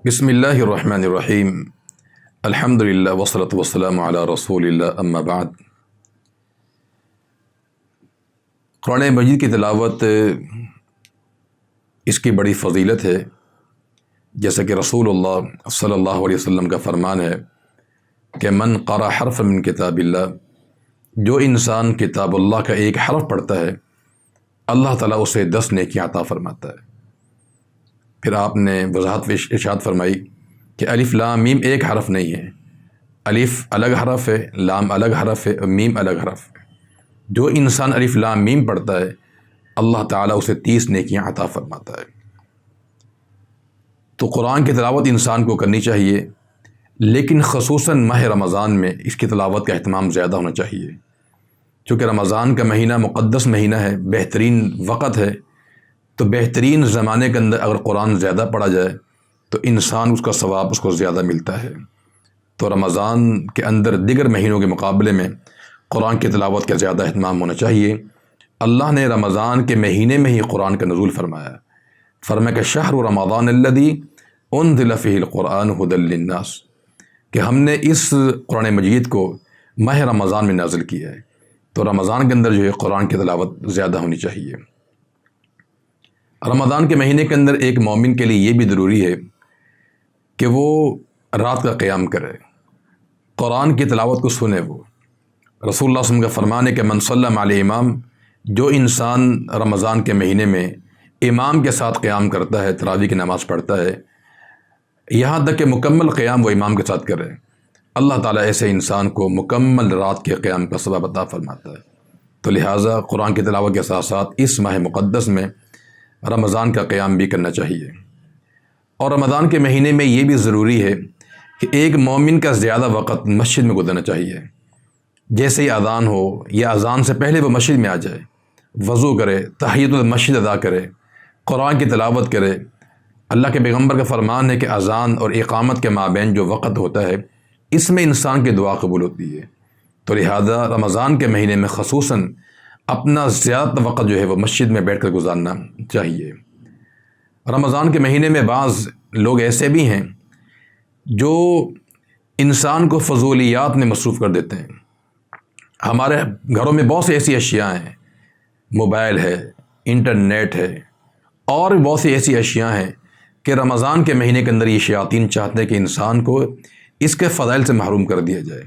بسم اللہ الرحمن الرحیم الحمد للہ والصلاۃ والسلام علی رسول اللہ اما بعد۔ قرآن مجید کی تلاوت اس کی بڑی فضیلت ہے، جیسا کہ رسول اللہ صلی اللہ علیہ وسلم کا فرمان ہے کہ من قرأ حرف من کتاب اللہ، جو انسان کتاب اللہ کا ایک حرف پڑھتا ہے اللہ تعالیٰ اسے 10 نیکیاں عطا فرماتا ہے۔ پھر آپ نے وضاحت ارشاد فرمائی کہ الف لام میم ایک حرف نہیں ہے، الف الگ حرف ہے، لام الگ حرف ہے اور میم الگ حرف ہے۔ جو انسان الف لام میم پڑھتا ہے اللہ تعالیٰ اسے 30 نیکیاں عطا فرماتا ہے۔ تو قرآن کی تلاوت انسان کو کرنی چاہیے، لیکن خصوصاً ماہ رمضان میں اس کی تلاوت کا اہتمام زیادہ ہونا چاہیے، چونکہ رمضان کا مہینہ مقدس مہینہ ہے، بہترین وقت ہے۔ تو بہترین زمانے کے اندر اگر قرآن زیادہ پڑھا جائے تو انسان اس کا ثواب اس کو زیادہ ملتا ہے۔ تو رمضان کے اندر دیگر مہینوں کے مقابلے میں قرآن کی تلاوت کا زیادہ اہتمام ہونا چاہیے۔ اللہ نے رمضان کے مہینے میں ہی قرآن کا نزول فرمایا کہ شہر رمضان الذی انزل فیہ القرآن ھدی للناس، کہ ہم نے اس قرآن مجید کو ماہ رمضان میں نازل کیا ہے۔ تو رمضان کے اندر جو ہے قرآن کی تلاوت زیادہ ہونی چاہیے۔ رمضان کے مہینے کے اندر ایک مومن کے لیے یہ بھی ضروری ہے کہ وہ رات کا قیام کرے، قرآن کی تلاوت کو سنے۔ وہ رسول اللہ صلی اللہ علیہ وسلم کا فرمان ہے کہ من صلی مع الامام، جو انسان رمضان کے مہینے میں امام کے ساتھ قیام کرتا ہے، تراویح کی نماز پڑھتا ہے، یہاں تک کہ مکمل قیام وہ امام کے ساتھ کرے، اللہ تعالیٰ ایسے انسان کو مکمل رات کے قیام کا ثواب عطا فرماتا ہے۔ تو لہٰذا قرآن کی تلاوت کے ساتھ ساتھ اس ماہ مقدس میں رمضان کا قیام بھی کرنا چاہیے۔ اور رمضان کے مہینے میں یہ بھی ضروری ہے کہ ایک مومن کا زیادہ وقت مسجد میں گزرنا چاہیے۔ جیسے ہی اذان ہو یا اذان سے پہلے وہ مسجد میں آ جائے، وضو کرے، تحیۃ المسجد ادا کرے، قرآن کی تلاوت کرے۔ اللہ کے پیغمبر کا فرمان ہے کہ اذان اور اقامت کے مابین جو وقت ہوتا ہے اس میں انسان کی دعا قبول ہوتی ہے۔ تو لہذا رمضان کے مہینے میں خصوصاً اپنا زیادہ وقت جو ہے وہ مسجد میں بیٹھ کر گزارنا چاہیے۔ رمضان کے مہینے میں بعض لوگ ایسے بھی ہیں جو انسان کو فضولیات میں مصروف کر دیتے ہیں۔ ہمارے گھروں میں بہت سی ایسی اشیاء ہیں، موبائل ہے، انٹرنیٹ ہے، اور بہت سی ایسی اشیاء ہیں کہ رمضان کے مہینے کے اندر یہ شیاطین چاہتے ہیں کہ انسان کو اس کے فضائل سے محروم کر دیا جائے۔